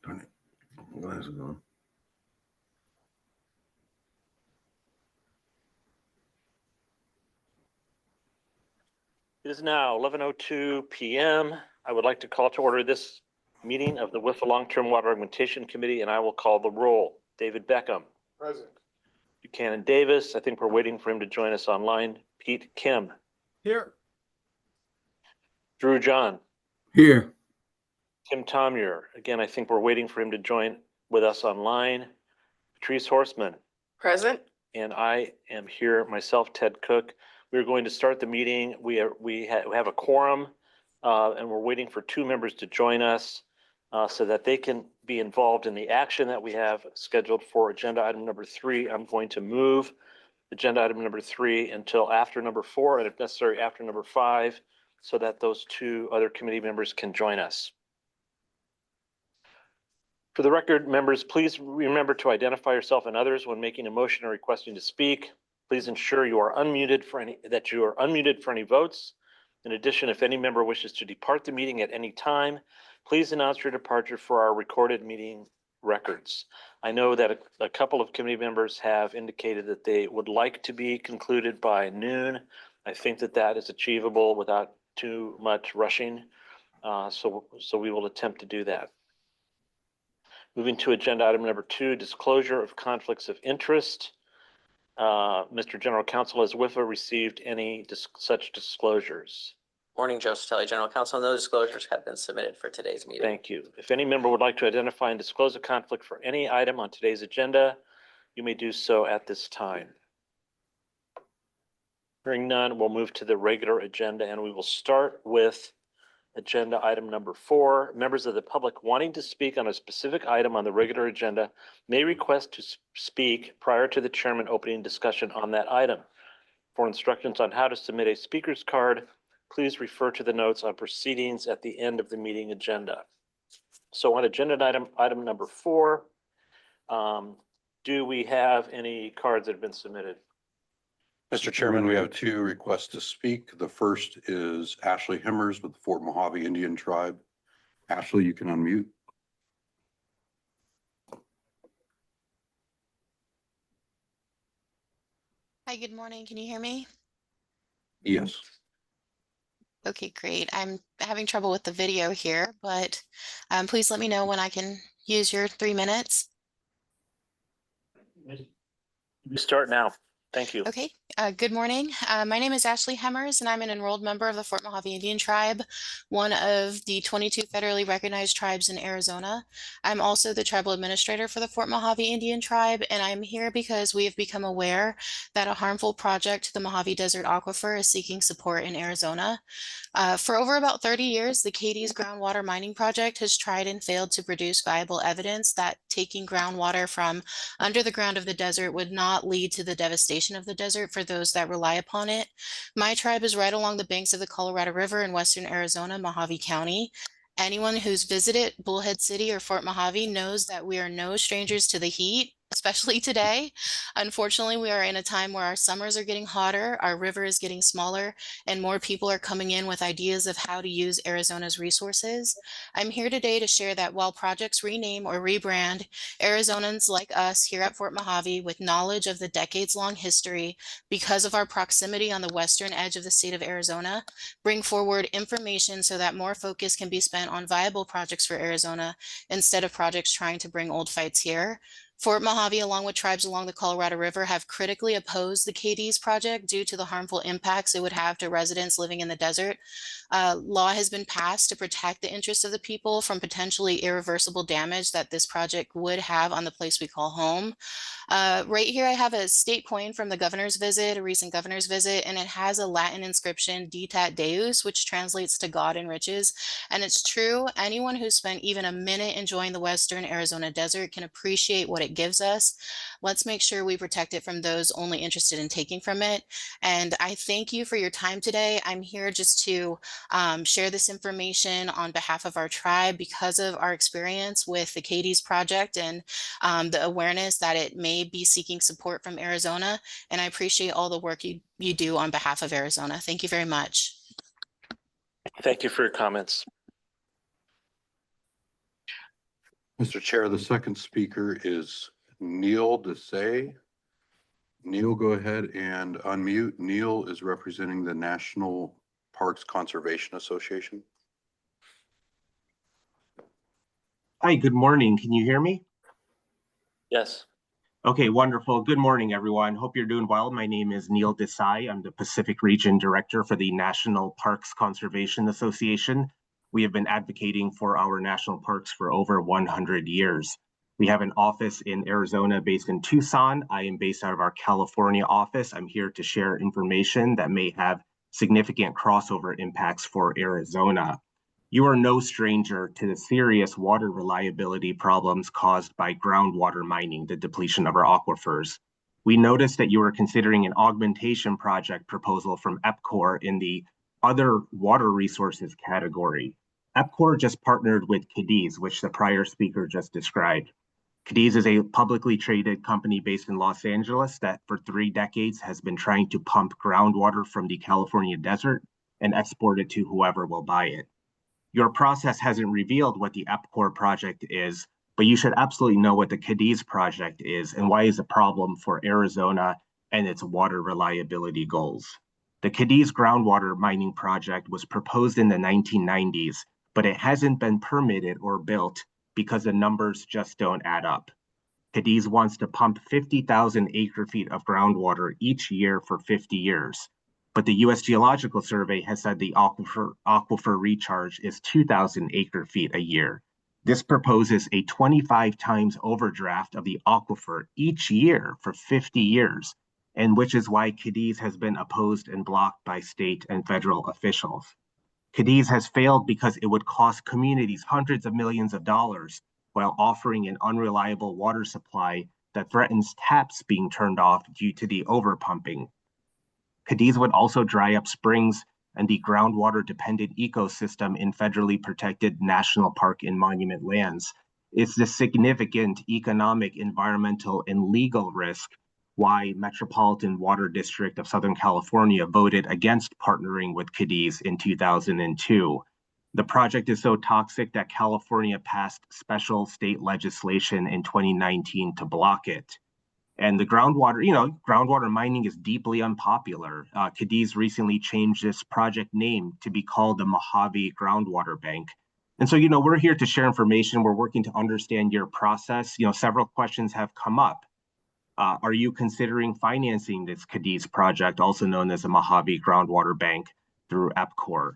Darn it. Why is it on? It is now 11:02 p.m. I would like to call to order this meeting of the WIFA Long-Term Water Augmentation Committee, and I will call the roll. David Beckham. Present. Buchanan Davis. I think we're waiting for him to join us online. Pete Kim. Here. Drew John. Here. Tim Tomyer. Again, I think we're waiting for him to join with us online. Patrice Horseman. Present. And I am here myself, Ted Cook. We're going to start the meeting. We have a quorum, and we're waiting for 2 members to join us so that they can be involved in the action that we have scheduled for agenda item number 3. I'm going to move agenda item number 3 until after number 4, and if necessary, after number 5, so that those 2 other committee members can join us. For the record, members, please remember to identify yourself and others when making a motion or requesting to speak. Please ensure you are unmuted for any votes. In addition, if any member wishes to depart the meeting at any time, please announce your departure for our recorded meeting records. I know that a couple of committee members have indicated that they would like to be concluded by noon. I think that is achievable without too much rushing. So we will attempt to do that. Moving to agenda item number 2, disclosure of conflicts of interest. Mr. General Counsel, has WIFA received any such disclosures? Morning, Joe Satelli, General Counsel. No disclosures have been submitted for today's meeting. Thank you. If any member would like to identify and disclose a conflict for any item on today's agenda, you may do so at this time. Hearing none, we'll move to the regular agenda, and we will start with agenda item number 4. Members of the public wanting to speak on a specific item on the regular agenda may request to speak prior to the chairman opening discussion on that item. For instructions on how to submit a speaker's card, please refer to the notes on proceedings at the end of the meeting agenda. So on agenda item number 4, do we have any cards that have been submitted? Mr. Chairman, we have 2 requests to speak. The first is Ashley Hemmers with the Fort Mojave Indian Tribe. Ashley, you can unmute. Hi, good morning. Can you hear me? Yes. Okay, great. I'm having trouble with the video here, but please let me know when I can use your 3 minutes. You start now. Thank you. Okay, good morning. My name is Ashley Hemmers, and I'm an enrolled member of the Fort Mojave Indian Tribe, one of the 22 federally recognized tribes in Arizona. I'm also the tribal administrator for the Fort Mojave Indian Tribe, and I'm here because we have become aware that a harmful project to the Mojave Desert Aquifer is seeking support in Arizona. For over about 30 years, the Katie's groundwater mining project has tried and failed to produce viable evidence that taking groundwater from under the ground of the desert would not lead to the devastation of the desert for those that rely upon it. My tribe is right along the banks of the Colorado River in western Arizona, Mojave County. Anyone who's visited Bullhead City or Fort Mojave knows that we are no strangers to the heat, especially today. Unfortunately, we are in a time where our summers are getting hotter, our river is getting smaller, and more people are coming in with ideas of how to use Arizona's resources. I'm here today to share that while projects rename or rebrand, Arizonans like us here at Fort Mojave with knowledge of the decades-long history because of our proximity on the western edge of the state of Arizona, bring forward information so that more focus can be spent on viable projects for Arizona instead of projects trying to bring old fights here. Fort Mojave, along with tribes along the Colorado River, have critically opposed the KD's project due to the harmful impacts it would have to residents living in the desert. Law has been passed to protect the interests of the people from potentially irreversible damage that this project would have on the place we call home. Right here, I have a state coin from the governor's visit, a recent governor's visit, and it has a Latin inscription, Ditat Deus, which translates to God and riches. And it's true, anyone who spent even a minute enjoying the western Arizona desert can appreciate what it it gives us. Let's make sure we protect it from those only interested in taking from it. And I thank you for your time today. I'm here just to share this information on behalf of our tribe because of our experience with the Katie's project and the awareness that it may be seeking support from Arizona. And I appreciate all the work you do on behalf of Arizona. Thank you very much. Thank you for your comments. Mr. Chair, the second speaker is Neil Desai. Neil, go ahead and unmute. Neil is representing the National Parks Conservation Association. Hi, good morning. Can you hear me? Yes. Okay, wonderful. Good morning, everyone. Hope you're doing well. My name is Neil Desai. I'm the Pacific Region Director for the National Parks Conservation Association. We have been advocating for our national parks for over 100 years. We have an office in Arizona based in Tucson. I am based out of our California office. I'm here to share information that may have significant crossover impacts for Arizona. You are no stranger to the serious water reliability problems caused by groundwater mining, the depletion of our aquifers. We noticed that you were considering an augmentation project proposal from EPCOR in the other water resources category. EPCOR just partnered with Cadiz, which the prior speaker just described. Cadiz is a publicly traded company based in Los Angeles that for 3 decades has been trying to pump groundwater from the California desert and export it to whoever will buy it. Your process hasn't revealed what the EPCOR project is, but you should absolutely know what the Cadiz project is and why it's a problem for Arizona and its water reliability goals. The Cadiz groundwater mining project was proposed in the 1990s, but it hasn't been permitted or built because the numbers just don't add up. Cadiz wants to pump 50,000 acre-feet of groundwater each year for 50 years. But the U.S. Geological Survey has said the aquifer recharge is 2,000 acre-feet a year. This proposes a 25 times overdraft of the aquifer each year for 50 years, and which is why Cadiz has been opposed and blocked by state and federal officials. Cadiz has failed because it would cost communities hundreds of millions of dollars while offering an unreliable water supply that threatens taps being turned off due to the overpumping. Cadiz would also dry up springs and the groundwater-dependent ecosystem in federally protected national park and monument lands. It's the significant economic, environmental, and legal risk why Metropolitan Water District of Southern California voted against partnering with Cadiz in 2002. The project is so toxic that California passed special state legislation in 2019 to block it. And the groundwater mining is deeply unpopular. Cadiz recently changed its project name to be called the Mojave Groundwater Bank. And so, we're here to share information. We're working to understand your process. Several questions have come up. Are you considering financing this Cadiz project, also known as the Mojave Groundwater Bank, through EPCOR?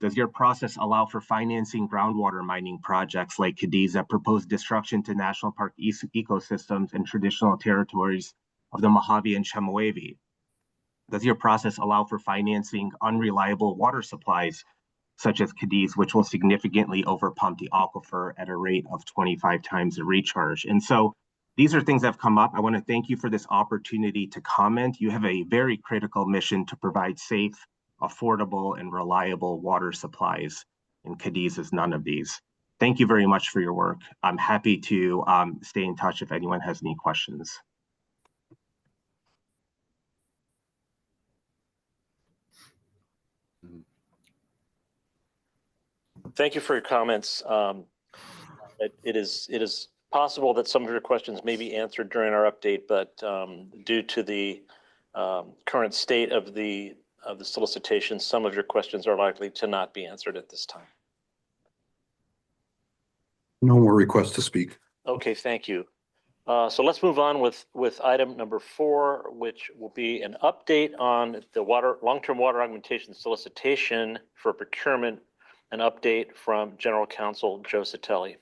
Does your process allow for financing groundwater mining projects like Cadiz that propose destruction to national park ecosystems and traditional territories of the Mojave and Chemehuevi? Does your process allow for financing unreliable water supplies, such as Cadiz, which will significantly overpump the aquifer at a rate of 25 times the recharge? And so these are things that have come up. I want to thank you for this opportunity to comment. You have a very critical mission to provide safe, affordable, and reliable water supplies, and Cadiz is none of these. Thank you very much for your work. I'm happy to stay in touch if anyone has any questions. Thank you for your comments. It is possible that some of your questions may be answered during our update, but due to the current state of the solicitation, some of your questions are likely to not be answered at this time. No more requests to speak. Okay, thank you. So let's move on with item number 4, which will be an update on the long-term water augmentation solicitation for procurement, an update from General Counsel Joe Satelli.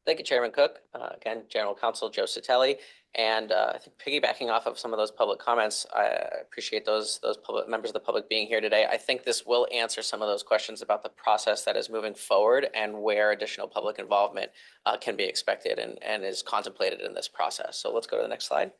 Thank you, Chairman Cook. Again, General Counsel Joe Satelli. And I think piggybacking off of some of those public comments, I appreciate those public members of the public being here today. I think this will answer some of those questions about the process that is moving forward and where additional public involvement can be expected and is contemplated in this process. So let's go to the next slide.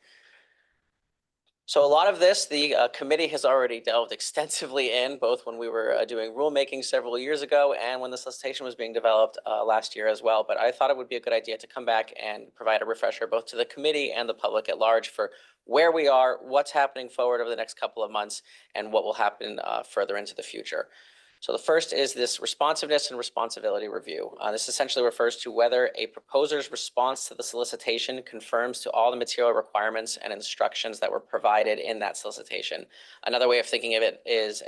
So a lot of this, the committee has already delved extensively in, both when we were doing rulemaking several years ago and when the solicitation was being developed last year as well. But I thought it would be a good idea to come back and provide a refresher both to the committee and the public at large for where we are, what's happening forward over the next couple of months, and what will happen further into the future. So the first is this responsiveness and responsibility review. This essentially refers to whether a proposer's response to the solicitation confirms to all the material requirements and instructions that were provided in that solicitation. Another way of thinking of it is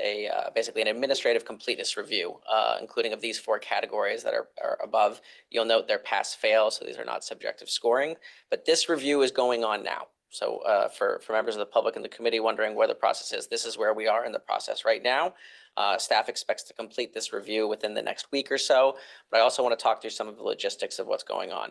basically an administrative completeness review, including of these 4 categories that are above. You'll note they're pass-fail, so these are not subjective scoring, but this review is going on now. So for members of the public and the committee wondering where the process is, this is where we are in the process right now. Staff expects to complete this review within the next week or so, but I also want to talk through some of the logistics of what's going on.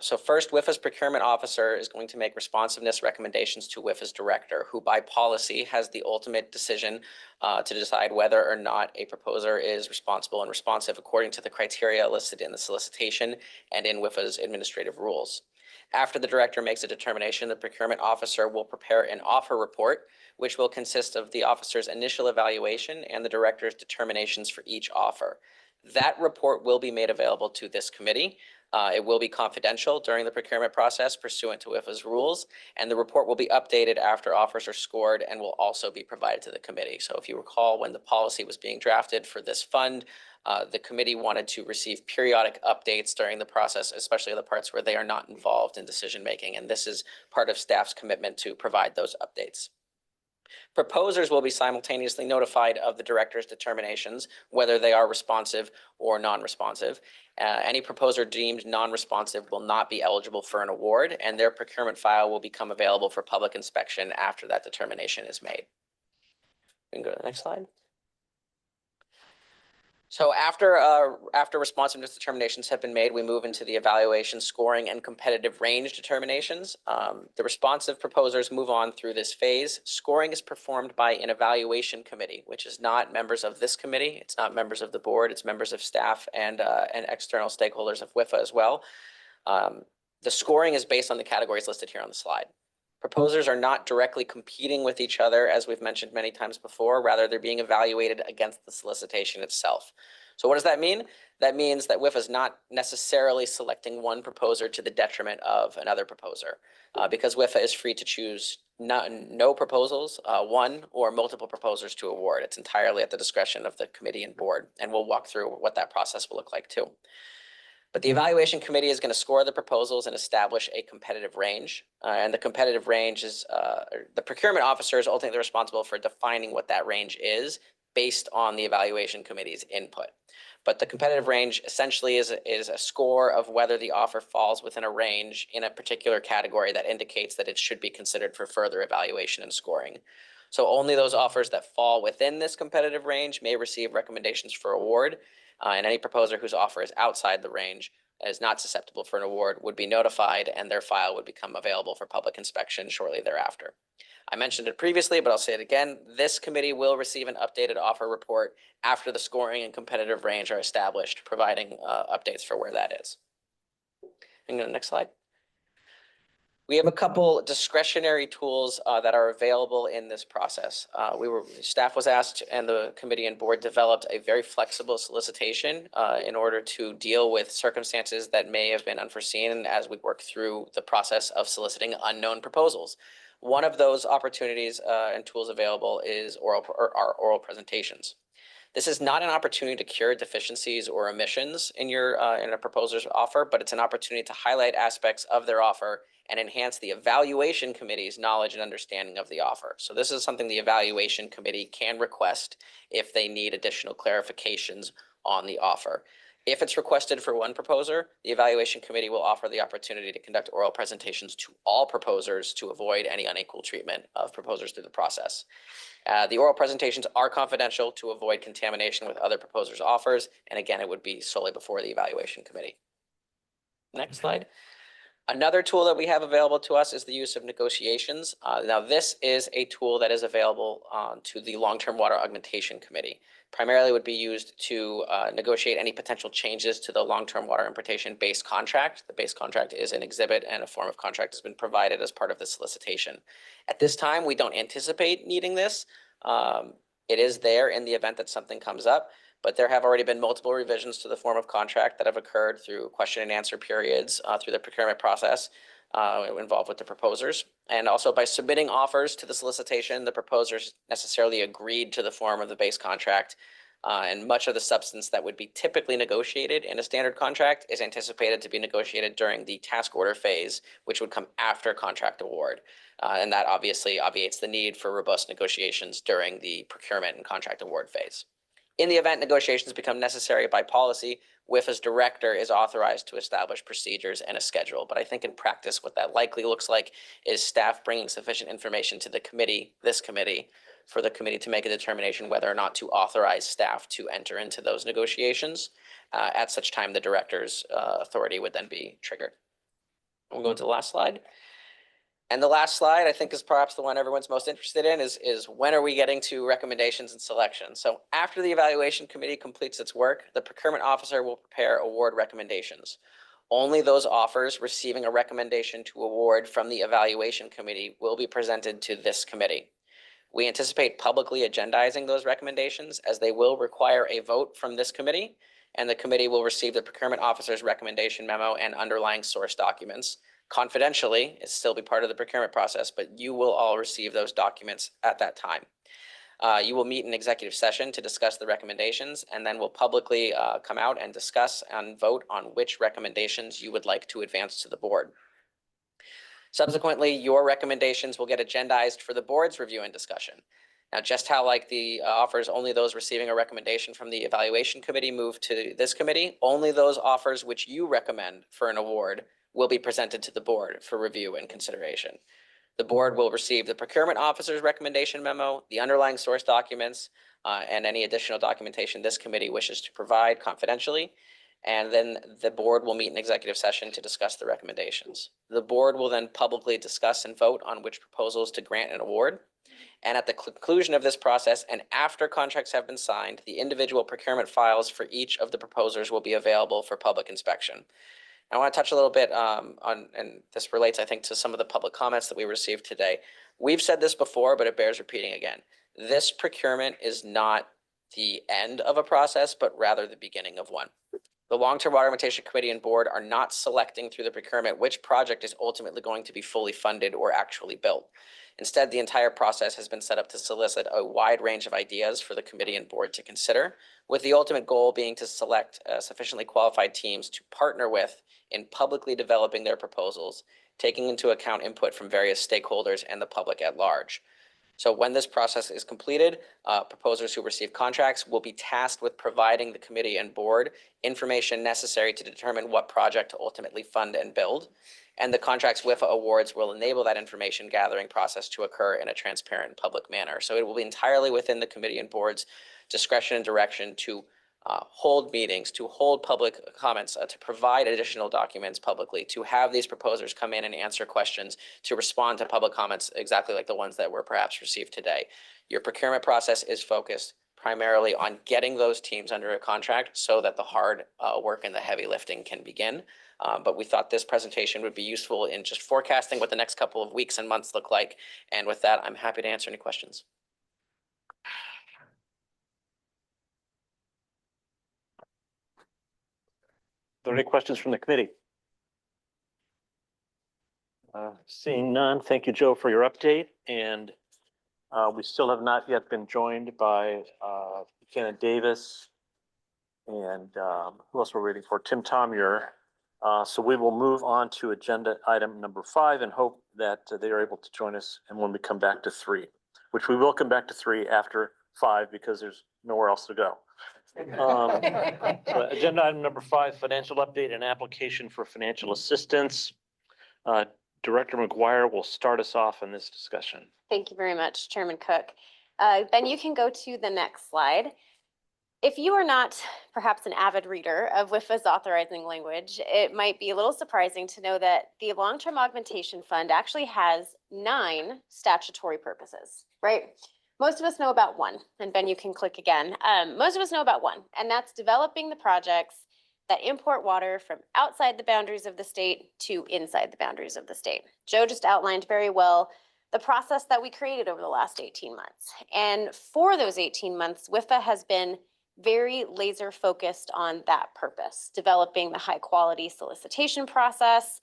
So first, WIFA's procurement officer is going to make responsiveness recommendations to WIFA's director, who by policy has the ultimate decision to decide whether or not a proposer is responsible and responsive according to the criteria listed in the solicitation and in WIFA's administrative rules. After the director makes a determination, the procurement officer will prepare an offer report, which will consist of the officer's initial evaluation and the director's determinations for each offer. That report will be made available to this committee. It will be confidential during the procurement process pursuant to WIFA's rules, and the report will be updated after offers are scored and will also be provided to the committee. So if you recall, when the policy was being drafted for this fund, the committee wanted to receive periodic updates during the process, especially the parts where they are not involved in decision-making, and this is part of staff's commitment to provide those updates. Proposers will be simultaneously notified of the director's determinations, whether they are responsive or non-responsive. Any proposer deemed non-responsive will not be eligible for an award, and their procurement file will become available for public inspection after that determination is made. We can go to the next slide. So after responsiveness determinations have been made, we move into the evaluation, scoring, and competitive range determinations. The responsive proposers move on through this phase. Scoring is performed by an evaluation committee, which is not members of this committee. It's not members of the board. It's members of staff and external stakeholders of WIFA as well. The scoring is based on the categories listed here on the slide. Proposers are not directly competing with each other, as we've mentioned many times before. Rather, they're being evaluated against the solicitation itself. So what does that mean? That means that WIFA is not necessarily selecting one proposer to the detriment of another proposer, because WIFA is free to choose no proposals, one or multiple proposers to award. It's entirely at the discretion of the committee and board, and we'll walk through what that process will look like too. But the evaluation committee is going to score the proposals and establish a competitive range. And the competitive range is, the procurement officer is ultimately responsible for defining what that range is based on the evaluation committee's input. But the competitive range essentially is a score of whether the offer falls within a range in a particular category that indicates that it should be considered for further evaluation and scoring. So only those offers that fall within this competitive range may receive recommendations for award. And any proposer whose offer is outside the range is not susceptible for an award would be notified, and their file would become available for public inspection shortly thereafter. I mentioned it previously, but I'll say it again. This committee will receive an updated offer report after the scoring and competitive range are established, providing updates for where that is. And go to the next slide. We have a couple discretionary tools that are available in this process. Staff was asked and the committee and board developed a very flexible solicitation in order to deal with circumstances that may have been unforeseen as we work through the process of soliciting unknown proposals. One of those opportunities and tools available is oral presentations. This is not an opportunity to cure deficiencies or omissions in a proposer's offer, but it's an opportunity to highlight aspects of their offer and enhance the evaluation committee's knowledge and understanding of the offer. So this is something the evaluation committee can request if they need additional clarifications on the offer. If it's requested for one proposer, the evaluation committee will offer the opportunity to conduct oral presentations to all proposers to avoid any unequal treatment of proposers through the process. The oral presentations are confidential to avoid contamination with other proposers' offers, and again, it would be solely before the evaluation committee. Next slide. Another tool that we have available to us is the use of negotiations. Now, this is a tool that is available to the Long-Term Water Augmentation Committee. Primarily would be used to negotiate any potential changes to the long-term water implementation base contract. The base contract is an exhibit and a form of contract has been provided as part of the solicitation. At this time, we don't anticipate needing this. It is there in the event that something comes up, but there have already been multiple revisions to the form of contract that have occurred through question and answer periods through the procurement process involved with the proposers. And also by submitting offers to the solicitation, the proposers necessarily agreed to the form of the base contract. And much of the substance that would be typically negotiated in a standard contract is anticipated to be negotiated during the task order phase, which would come after contract award. And that obviously obviates the need for robust negotiations during the procurement and contract award phase. In the event negotiations become necessary by policy, WIFA's director is authorized to establish procedures and a schedule. But I think in practice, what that likely looks like is staff bringing sufficient information to the committee, this committee, for the committee to make a determination whether or not to authorize staff to enter into those negotiations. At such time, the director's authority would then be triggered. We'll go to the last slide. And the last slide, I think, is perhaps the one everyone's most interested in is when are we getting to recommendations and selection? So after the evaluation committee completes its work, the procurement officer will prepare award recommendations. Only those offers receiving a recommendation to award from the evaluation committee will be presented to this committee. We anticipate publicly agendizing those recommendations as they will require a vote from this committee, and the committee will receive the procurement officer's recommendation memo and underlying source documents. Confidentially, it still be part of the procurement process, but you will all receive those documents at that time. You will meet in executive session to discuss the recommendations, and then we'll publicly come out and discuss and vote on which recommendations you would like to advance to the board. Subsequently, your recommendations will get agendized for the board's review and discussion. Now, just how like the offers, only those receiving a recommendation from the evaluation committee move to this committee, only those offers which you recommend for an award will be presented to the board for review and consideration. The board will receive the procurement officer's recommendation memo, the underlying source documents, and any additional documentation this committee wishes to provide confidentially. And then the board will meet in executive session to discuss the recommendations. The board will then publicly discuss and vote on which proposals to grant an award. And at the conclusion of this process and after contracts have been signed, the individual procurement files for each of the proposers will be available for public inspection. I want to touch a little bit on, and this relates, I think, to some of the public comments that we received today. We've said this before, but it bears repeating again. This procurement is not the end of a process, but rather the beginning of one. The Long-Term Water Augmentation Committee and Board are not selecting through the procurement which project is ultimately going to be fully funded or actually built. Instead, the entire process has been set up to solicit a wide range of ideas for the committee and board to consider, with the ultimate goal being to select sufficiently qualified teams to partner with in publicly developing their proposals, taking into account input from various stakeholders and the public at large. So when this process is completed, proposers who receive contracts will be tasked with providing the committee and board information necessary to determine what project to ultimately fund and build. And the contract's WIFA awards will enable that information gathering process to occur in a transparent and public manner. So it will be entirely within the committee and board's discretion and direction to hold meetings, to hold public comments, to provide additional documents publicly, to have these proposers come in and answer questions, to respond to public comments exactly like the ones that were perhaps received today. Your procurement process is focused primarily on getting those teams under a contract so that the hard work and the heavy lifting can begin. But we thought this presentation would be useful in just forecasting what the next couple of weeks and months look like. And with that, I'm happy to answer any questions. Are there any questions from the committee? Seeing none, thank you, Joe, for your update. And we still have not yet been joined by Buchanan Davis and who else we're waiting for? Tim Tomyer. So we will move on to agenda item number 5 and hope that they are able to join us. And when we come back to 3, which we will come back to 3 after 5 because there's nowhere else to go. Agenda item number 5, financial update and application for financial assistance. Director McGuire will start us off in this discussion. Thank you very much, Chairman Cook. Ben, you can go to the next slide. If you are not perhaps an avid reader of WIFA's authorizing language, it might be a little surprising to know that the Long-Term Augmentation Fund actually has 9 statutory purposes, right? Most of us know about one, and Ben, you can click again. Most of us know about one, and that's developing the projects that import water from outside the boundaries of the state to inside the boundaries of the state. Joe just outlined very well the process that we created over the last 18 months. And for those 18 months, WIFA has been very laser focused on that purpose, developing the high quality solicitation process.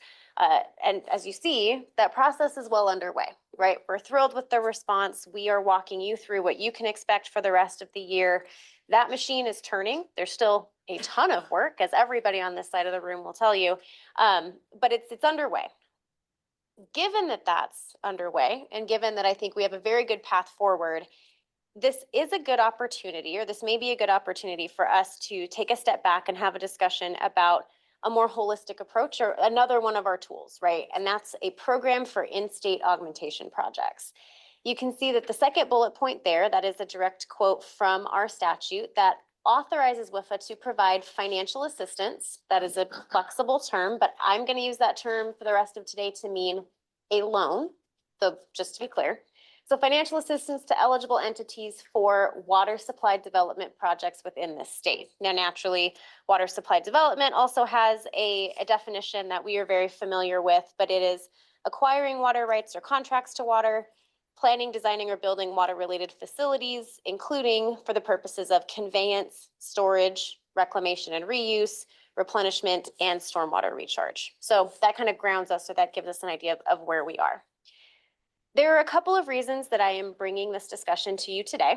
And as you see, that process is well underway, right? We're thrilled with the response. We are walking you through what you can expect for the rest of the year. That machine is turning. There's still a ton of work, as everybody on this side of the room will tell you, but it's underway. Given that that's underway, and given that I think we have a very good path forward, this is a good opportunity, or this may be a good opportunity for us to take a step back and have a discussion about a more holistic approach, or another one of our tools, right? And that's a program for in-state augmentation projects. You can see that the second bullet point there, that is a direct quote from our statute that authorizes WIFA to provide financial assistance. That is a flexible term, but I'm going to use that term for the rest of today to mean a loan. So just to be clear, so financial assistance to eligible entities for water supply development projects within this state. Now, naturally, water supply development also has a definition that we are very familiar with, but it is acquiring water rights or contracts to water, planning, designing, or building water-related facilities, including for the purposes of conveyance, storage, reclamation and reuse, replenishment, and stormwater recharge. So that kind of grounds us, or that gives us an idea of where we are. There are a couple of reasons that I am bringing this discussion to you today.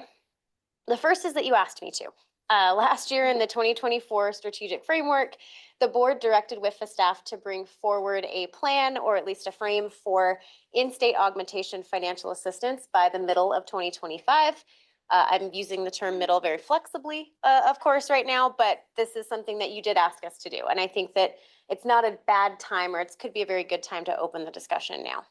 The first is that you asked me to. Last year in the 2024 strategic framework, the board directed WIFA staff to bring forward a plan, or at least a frame, for in-state augmentation financial assistance by the middle of 2025. I'm using the term middle very flexibly, of course, right now, but this is something that you did ask us to do. And I think that it's not a bad time, or it could be a very good time to open the discussion now.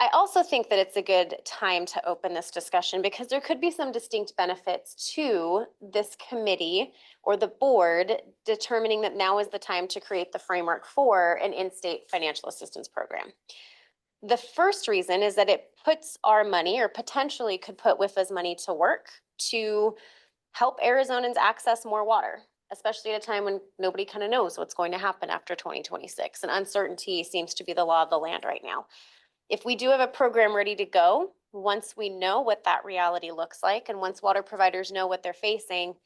I also think that it's a good time to open this discussion because there could be some distinct benefits to this committee or the board determining that now is the time to create the framework for an in-state financial assistance program. The first reason is that it puts our money, or potentially could put WIFA's money, to work to help Arizonans access more water, especially at a time when nobody kind of knows what's going to happen after 2026. And uncertainty seems to be the law of the land right now. If we do have a program ready to go, once we know what that reality looks like, and once water providers know what they're facing,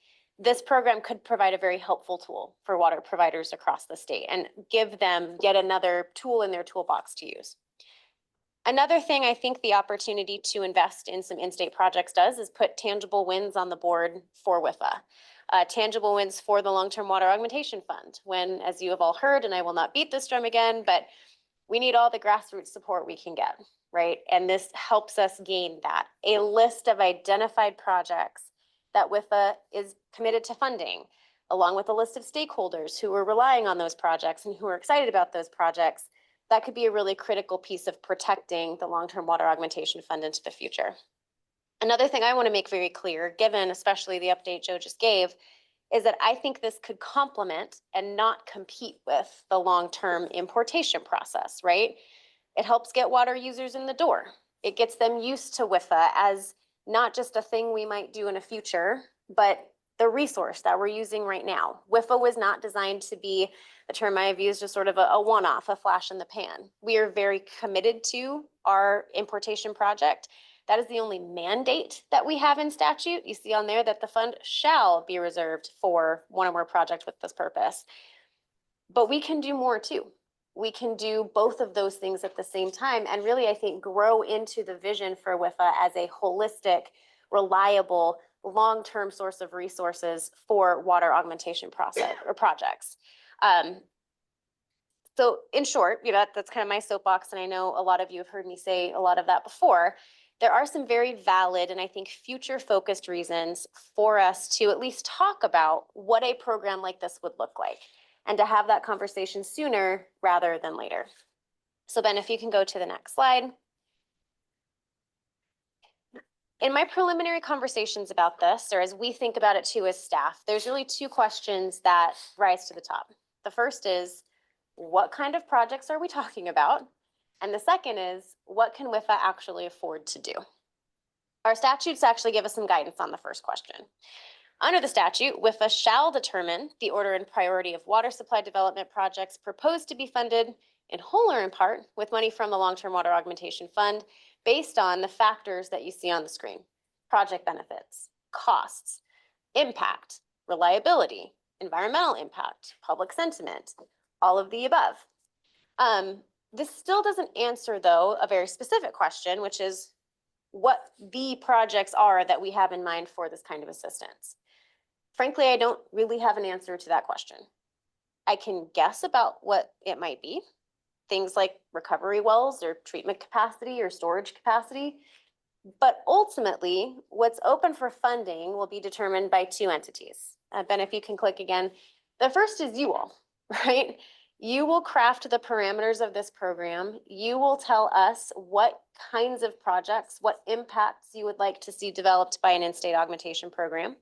this program could provide a very helpful tool for water providers across the state and give them yet another tool in their toolbox to use. Another thing I think the opportunity to invest in some in-state projects does is put tangible wins on the board for WIFA. Tangible wins for the Long-Term Water Augmentation Fund, when, as you have all heard, and I will not beat this drum again, but we need all the grassroots support we can get, right? And this helps us gain that. A list of identified projects that WIFA is committed to funding, along with a list of stakeholders who are relying on those projects and who are excited about those projects. That could be a really critical piece of protecting the Long-Term Water Augmentation Fund into the future. Another thing I want to make very clear, given especially the update Joe just gave, is that I think this could complement and not compete with the long-term importation process, right? It helps get water users in the door. It gets them used to WIFA as not just a thing we might do in a future, but the resource that we're using right now. WIFA was not designed to be, the term I have used, as sort of a one-off, a flash in the pan. We are very committed to our importation project. That is the only mandate that we have in statute. You see on there that the fund shall be reserved for one or more projects with this purpose. But we can do more too. We can do both of those things at the same time and really, I think, grow into the vision for WIFA as a holistic, reliable, long-term source of resources for water augmentation process or projects. So in short, that's kind of my soapbox, and I know a lot of you have heard me say a lot of that before. There are some very valid and I think future-focused reasons for us to at least talk about what a program like this would look like, and to have that conversation sooner rather than later. So Ben, if you can go to the next slide. In my preliminary conversations about this, or as we think about it too as staff, there's really two questions that rise to the top. The first is, what kind of projects are we talking about? And the second is, what can WIFA actually afford to do? Our statutes actually give us some guidance on the first question. Under the statute, WIFA shall determine the order and priority of water supply development projects proposed to be funded in whole or in part with money from the Long-Term Water Augmentation Fund based on the factors that you see on the screen: project benefits, costs, impact, reliability, environmental impact, public sentiment, all of the above. This still doesn't answer, though, a very specific question, which is what the projects are that we have in mind for this kind of assistance. Frankly, I don't really have an answer to that question. I can guess about what it might be. Things like recovery wells or treatment capacity or storage capacity. But ultimately, what's open for funding will be determined by two entities. Ben, if you can click again. The first is you all, right? You will craft the parameters of this program. You will tell us what kinds of projects, what impacts you would like to see developed by an in-state augmentation program.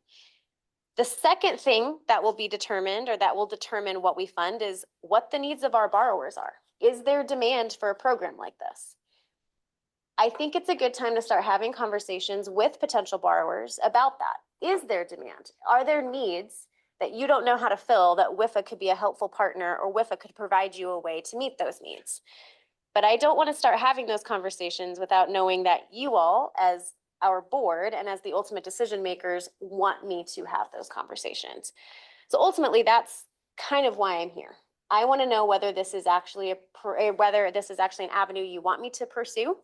The second thing that will be determined, or that will determine what we fund, is what the needs of our borrowers are. Is there demand for a program like this? I think it's a good time to start having conversations with potential borrowers about that. Is there demand? Are there needs that you don't know how to fill that WIFA could be a helpful partner, or WIFA could provide you a way to meet those needs? But I don't want to start having those conversations without knowing that you all, as our board and as the ultimate decision makers, want me to have those conversations. So ultimately, that's kind of why I'm here. I want to know whether this is actually an avenue you want me to pursue.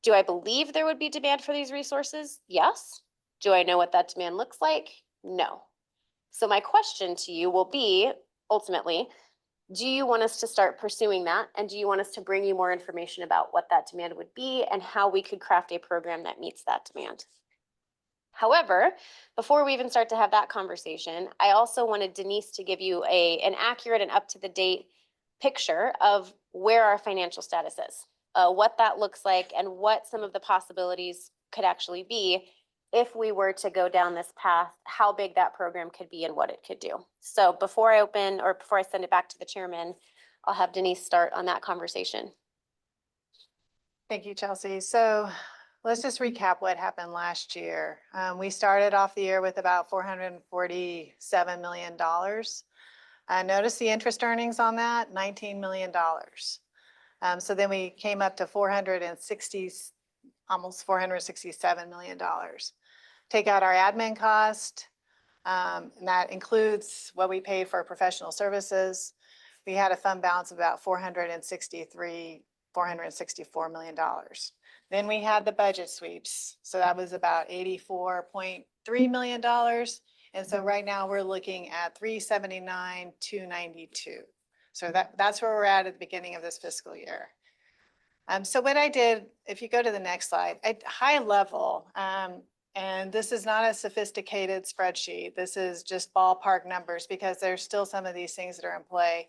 Do I believe there would be demand for these resources? Yes. Do I know what that demand looks like? No. So my question to you will be, ultimately, do you want us to start pursuing that? And do you want us to bring you more information about what that demand would be and how we could craft a program that meets that demand? However, before we even start to have that conversation, I also wanted Denise to give you an accurate and up-to-the-date picture of where our financial status is, what that looks like, and what some of the possibilities could actually be if we were to go down this path, how big that program could be and what it could do. So before I send it back to the chairman, I'll have Denise start on that conversation. Thank you, Chelsea. So let's just recap what happened last year. We started off the year with about $447 million. Notice the interest earnings on that, $19 million. So then we came up to almost $467 million. Take out our admin cost, and that includes what we pay for professional services. We had a fund balance of about $464 million. Then we had the budget sweeps. So that was about $84.3 million. And so right now we're looking at $379,292. So that's where we're at the beginning of this fiscal year. So what I did, if you go to the next slide, at high level, and this is not a sophisticated spreadsheet. This is just ballpark numbers because there's still some of these things that are in play.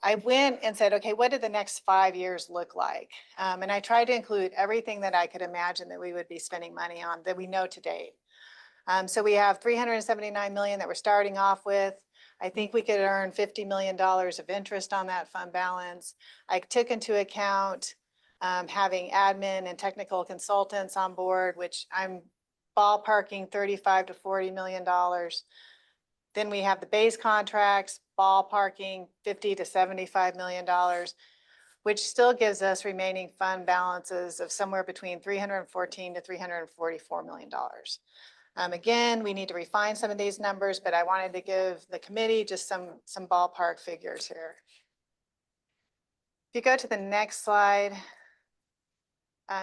I went and said, okay, what did the next 5 years look like? And I tried to include everything that I could imagine that we would be spending money on that we know to date. So we have $379 million that we're starting off with. I think we could earn $50 million of interest on that fund balance. I took into account having admin and technical consultants on board, which I'm ballparking $35 to $40 million. Then we have the base contracts, ballparking $50 to $75 million, which still gives us remaining fund balances of somewhere between $314 to $344 million. Again, we need to refine some of these numbers, but I wanted to give the committee just some ballpark figures here. If you go to the next slide,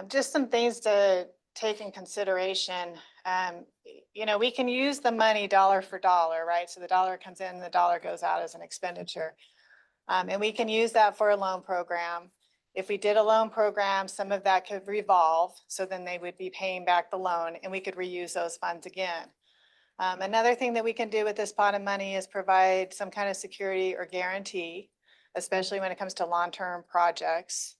just some things to take in consideration. We can use the money dollar for dollar, right? So the dollar comes in, the dollar goes out as an expenditure. And we can use that for a loan program. If we did a loan program, some of that could revolve. So then they would be paying back the loan and we could reuse those funds again. Another thing that we can do with this pot of money is provide some kind of security or guarantee, especially when it comes to long-term projects.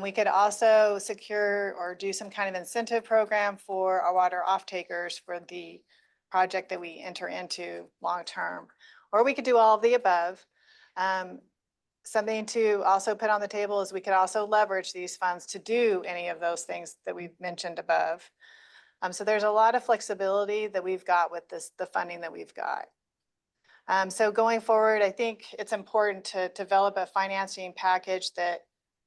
We could also secure or do some kind of incentive program for our water off-takers for the project that we enter into long-term. Or we could do all of the above. Something to also put on the table is we could also leverage these funds to do any of those things that we've mentioned above. So there's a lot of flexibility that we've got with the funding that we've got. So going forward, I think it's important to develop a financing package that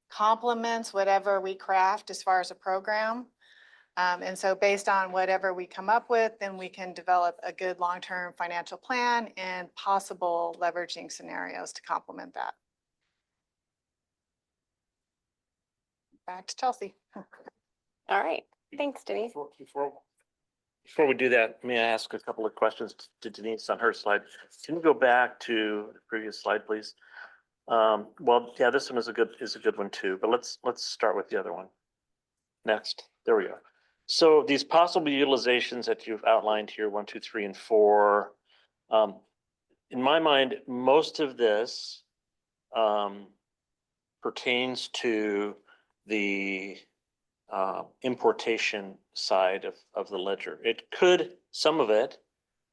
complements whatever we craft as far as a program. And so based on whatever we come up with, then we can develop a good long-term financial plan and possible leveraging scenarios to complement that. Back to Chelsea. All right, thanks, Denise. Before we do that, may I ask a couple of questions to Denise on her slide? Can you go back to the previous slide, please? Well, yeah, this one is a good one too, but let's start with the other one. Next, there we go. So these possible utilizations that you've outlined here, 1, 2, 3, and 4. In my mind, most of this pertains to the importation side of the ledger. It could, some of it,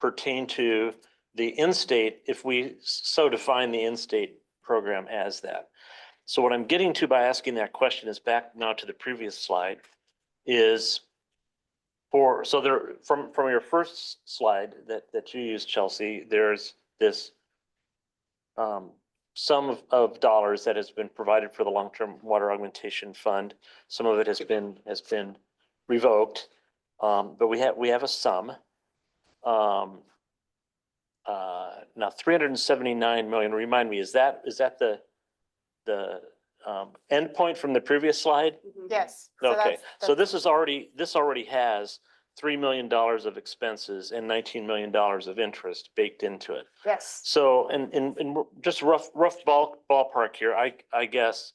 pertain to the in-state, if we so define the in-state program as that. So what I'm getting to by asking that question is back now to the previous slide, is so there from your first slide that you used, Chelsea, there's this sum of dollars that has been provided for the long-term water augmentation fund. Some of it has been revoked, but we have a sum. Now 379 million. Remind me, is that the end point from the previous slide? Yes. Okay, so this already has $3 million of expenses and $19 million of interest baked into it. Yes. So in just rough ballpark here, I guess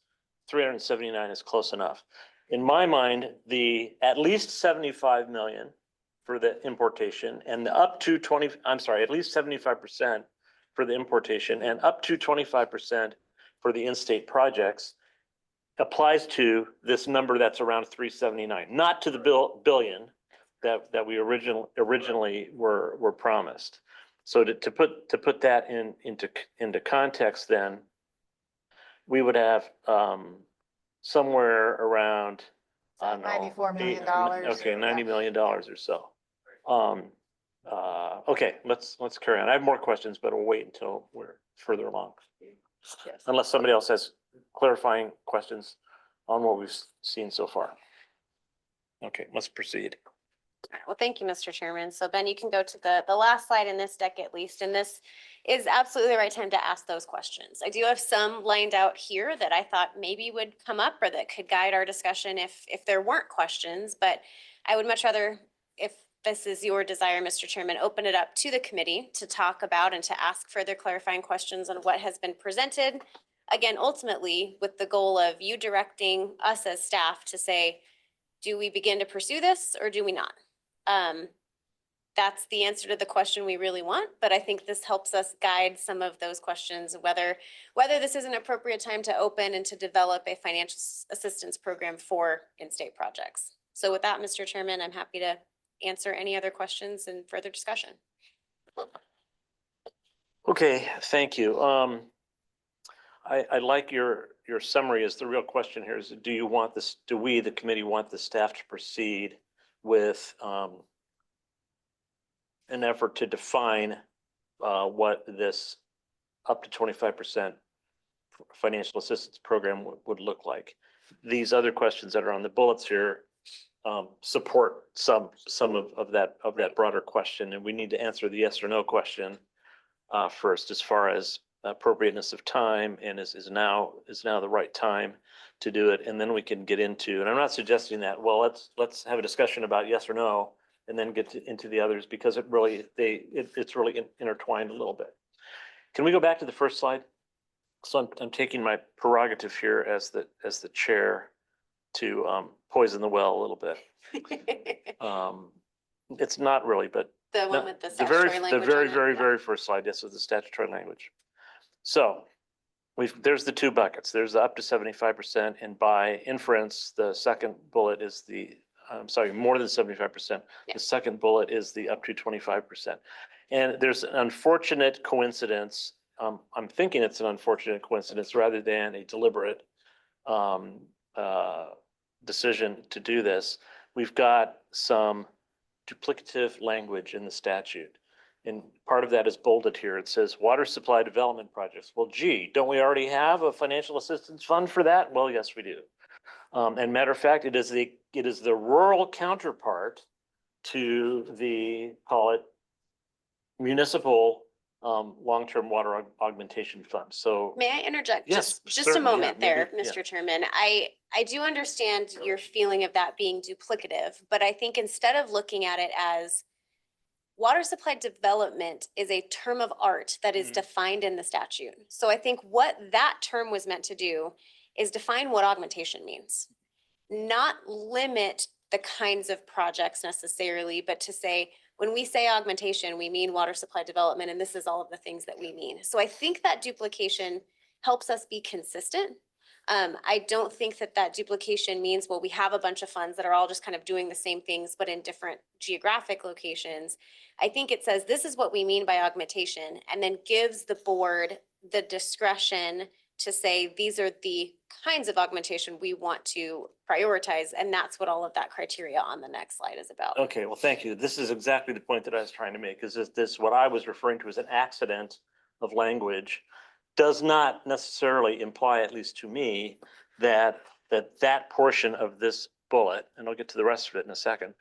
379 is close enough. In my mind, the at least 75 million for the importation and the up to at least 75% for the importation and up to 25% for the in-state projects applies to this number that's around 379, not to the billion that we originally were promised. So to put that into context, then we would have somewhere around, I don't know, $94 million. Okay, $90 million or so. Okay, let's carry on. I have more questions, but we'll wait until we're further along. Yes. Unless somebody else has clarifying questions on what we've seen so far. Okay, let's proceed. Well, thank you, Mr. Chairman. So Ben, you can go to the last slide in this deck at least, and this is absolutely the right time to ask those questions. I do have some lined out here that I thought maybe would come up or that could guide our discussion if there weren't questions, but I would much rather, if this is your desire, Mr. Chairman, open it up to the committee to talk about and to ask further clarifying questions on what has been presented. Again, ultimately, with the goal of you directing us as staff to say, do we begin to pursue this or do we not? That's the answer to the question we really want, but I think this helps us guide some of those questions, whether this is an appropriate time to open and to develop a financial assistance program for in-state projects. So with that, Mr. Chairman, I'm happy to answer any other questions and further discussion. Okay, thank you. I like your summary. Is the real question here is, do you want this, do we, the committee, want the staff to proceed with an effort to define what this up to 25% financial assistance program would look like? These other questions that are on the bullets here support some of that broader question, and we need to answer the yes or no question first, as far as appropriateness of time and is now the right time to do it, and then we can get into, and I'm not suggesting that, well, let's have a discussion about yes or no and then get into the others, because it's really intertwined a little bit. Can we go back to the first slide? So I'm taking my prerogative here as the chair to poison the well a little bit. It's not really, but The one with the statutory language. very first slide. This is the statutory language. So There's the two buckets. There's the up to 75%, and by inference, the second bullet is the, I'm sorry, more than 75%. Yeah. The second bullet is the up to 25%. And there's an unfortunate coincidence. I'm thinking it's an unfortunate coincidence rather than a deliberate decision to do this. We've got some duplicative language in the statute. And part of that is bolded here. It says water supply development projects. Well, gee, don't we already have a financial assistance fund for that? Well, yes, we do. And matter of fact, it is the rural counterpart to the, call it, municipal long-term water augmentation fund. So May I interject? Yes, Just a certainly, yeah, moment there, maybe, yeah. Mr. Chairman. I do understand your feeling of that being duplicative, but I think instead of looking at it as water supply development is a term of art that is Mhm. defined in the statute. So I think what that term was meant to do is define what augmentation means. Not limit the kinds of projects necessarily, but to say, when we say augmentation, we mean water supply development, and this is all of the things that we mean. So I think that duplication helps us be consistent. I don't think that that duplication means, well, we have a bunch of funds that are all just kind of doing the same things, but in different geographic locations. I think it says, this is what we mean by augmentation, and then gives the board the discretion to say, these are the kinds of augmentation we want to prioritize. And that's what all of that criteria on the next slide is about. Okay, well, thank you. This is exactly the point that I was trying to make, is this what I was referring to as an accident of language does not necessarily imply, at least to me, that portion of this bullet, and I'll get to the rest of it in a second,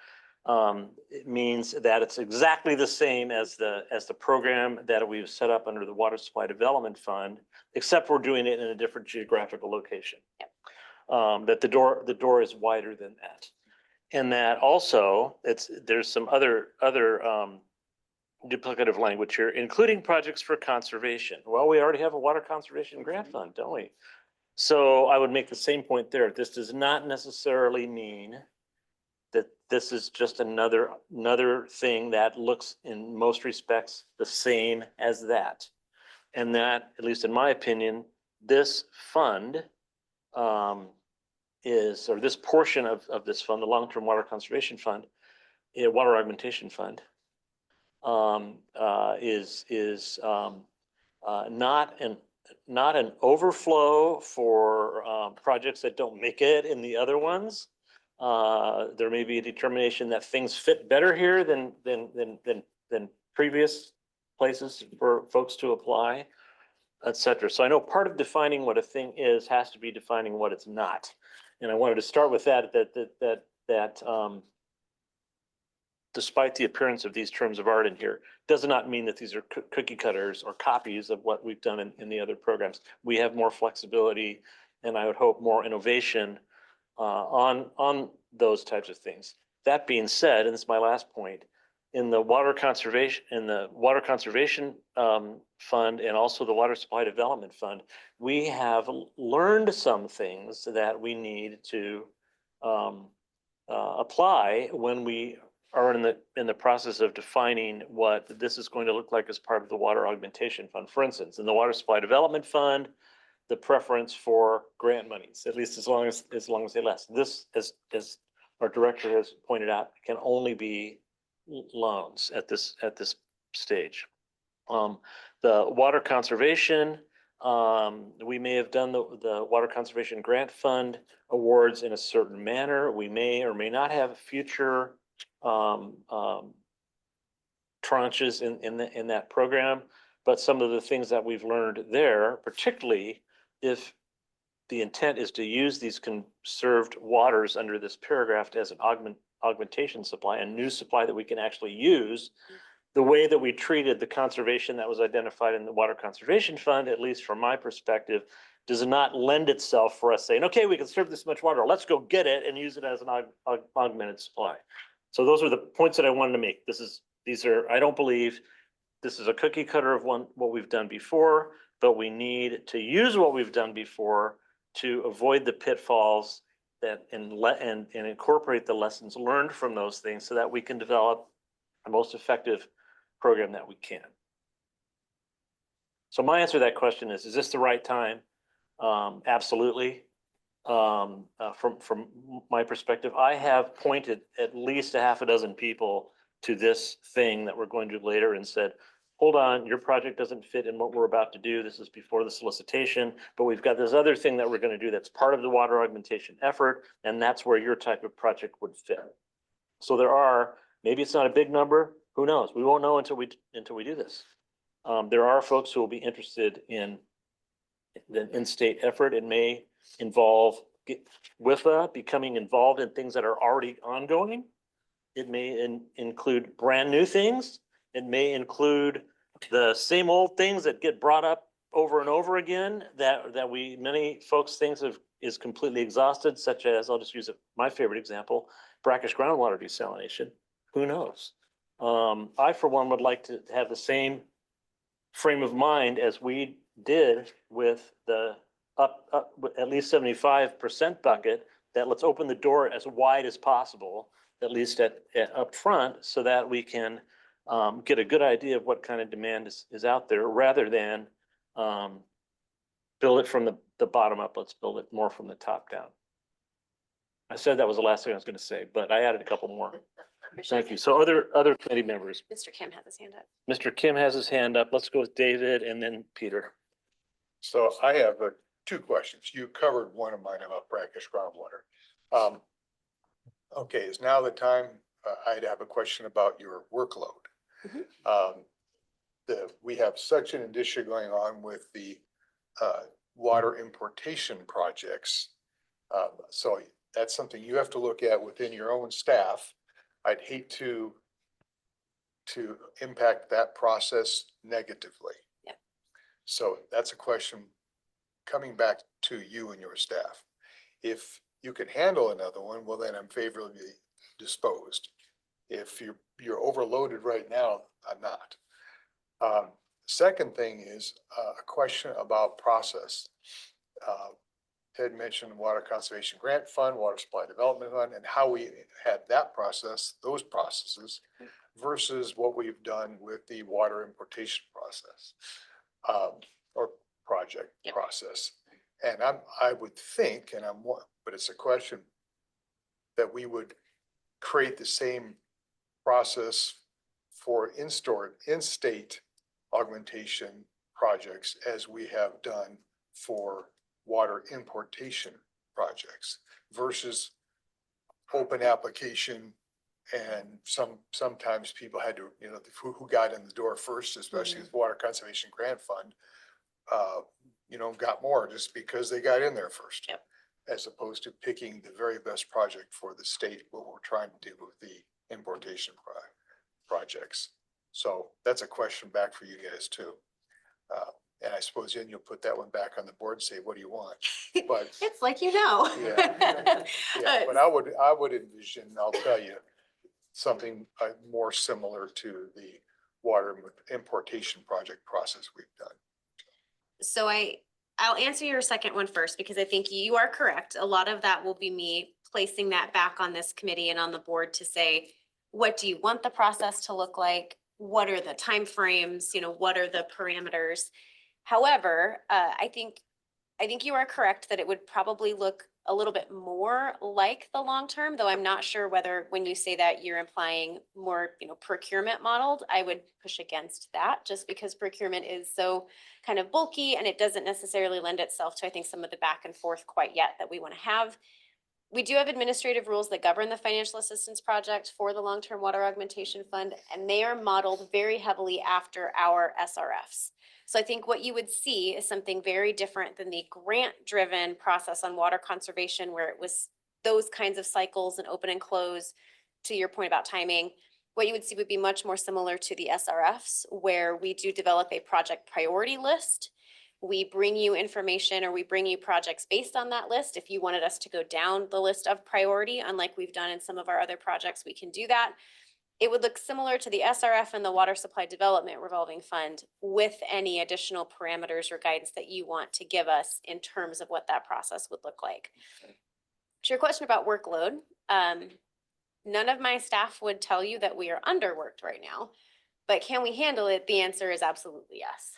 it means that it's exactly the same as the program that we've set up under the Water Supply Development Fund, except we're doing it in a different geographical location. Yep. That the door is wider than that. And that also there's some other duplicative language here, including projects for conservation. Well, we already have a water conservation grant fund, don't we? So I would make the same point there. This does not necessarily mean that this is just another thing that looks in most respects the same as that. And that, at least in my opinion, this fund or this portion of this fund, the long-term water conservation fund, water augmentation fund, is not an overflow for projects that don't make it in the other ones. There may be a determination that things fit better here than previous places for folks to apply, et cetera. So I know part of defining what a thing is has to be defining what it's not. And I wanted to start with that despite the appearance of these terms of art in here, does not mean that these are cookie cutters or copies of what we've done in the other programs. We have more flexibility, and I would hope more innovation on those types of things. That being said, and this is my last point, in the water conservation fund and also the water supply development fund, we have learned some things that we need to apply when we are in the process of defining what this is going to look like as part of the water augmentation fund. For instance, in the water supply development fund, the preference for grant monies, at least as long as they last. This, as our director has pointed out, can only be loans at this stage. The water conservation, we may have done the water conservation grant fund awards in a certain manner. We may or may not have future tranches in that program, but some of the things that we've learned there, particularly if the intent is to use these conserved waters under this paragraph as an augmentation supply, a new supply that we can actually use, the way that we treated the conservation that was identified in the Water Conservation Fund, at least from my perspective, does not lend itself for us saying, okay, we conserve this much water, let's go get it and use it as an augmented supply. So those are the points that I wanted to make. I don't believe this is a cookie cutter of what we've done before, but we need to use what we've done before to avoid the pitfalls and incorporate the lessons learned from those things so that we can develop the most effective program that we can. So my answer to that question is this the right time? Absolutely. From my perspective, I have pointed at least a half a dozen people to this thing that we're going to do later and said, hold on, your project doesn't fit in what we're about to do. This is before the solicitation, but we've got this other thing that we're going to do that's part of the water augmentation effort, and that's where your type of project would fit. So there are, maybe it's not a big number, who knows? We won't know until we do this. There are folks who will be interested in the in-state effort. It may involve WIFA becoming involved in things that are already ongoing. It may include brand new things. It may include the same old things that get brought up over and over again that many folks think is completely exhausted, such as, I'll just use my favorite example, brackish groundwater desalination. Who knows? I, for one, would like to have the same frame of mind as we did with the up at least 75% bucket, that let's open the door as wide as possible, at least up front, so that we can get a good idea of what kind of demand is out there, rather than build it from the bottom up. Let's build it more from the top down. I said that was the last thing I was going to say, but I added a couple more. Thank you. So other committee members. Mr. Kim has his hand up. Mr. Kim has his hand up. Let's go with David and then Peter. So I have two questions. You covered one of mine about brackish groundwater. Okay, is now the time, I'd have a question about your workload. We have such an issue going on with the water importation projects. So that's something you have to look at within your own staff. I'd hate to impact that process negatively. Yep. So that's a question coming back to you and your staff. If you can handle another one, well, then I'm favorably disposed. If you're overloaded right now, I'm not. Second thing is a question about process. Ted mentioned Water Conservation Grant Fund, Water Supply Development Fund, and how we had that process, those processes, versus what we've done with the water importation process or project process. And I would think, but it's a question, that we would create the same process for in-state augmentation projects as we have done for water importation projects, versus open application. And sometimes people had to, who got in the door first, especially with Water Conservation Grant Fund, got more just because they got in there first. Yep. As opposed to picking the very best project for the state, what we're trying to do with the importation projects. So that's a question back for you guys too. And I suppose then you'll put that one back on the board and say, what do you want? But It's like, yeah. but I would envision, I'll tell you, something more similar to the water importation project process we've done. So I'll answer your second one first, because I think you are correct. A lot of that will be me placing that back on this committee and on the board to say, what do you want the process to look like? What are the timeframes? What are the parameters? However, I think you are correct that it would probably look a little bit more like the long term, though I'm not sure whether when you say that you're implying more, procurement modeled. I would push against that, just because procurement is so kind of bulky and it doesn't necessarily lend itself to, I think, some of the back and forth quite yet that we want to have. We do have administrative rules that govern the financial assistance project for the long-term water augmentation fund, and they are modeled very heavily after our SRFs. So I think what you would see is something very different than the grant-driven process on water conservation, where it was those kinds of cycles and open and close. To your point about timing, what you would see would be much more similar to the SRFs, where we do develop a project priority list. We bring you information, or we bring you projects based on that list. If you wanted us to go down the list of priority, unlike we've done in some of our other projects, we can do that. It would look similar to the SRF and the Water Supply Development Revolving Fund, with any additional parameters or guidance that you want to give us in terms of what that process would look like. To your question about workload, none of my staff would tell you that we are underworked right now. But can we handle it? The answer is absolutely yes.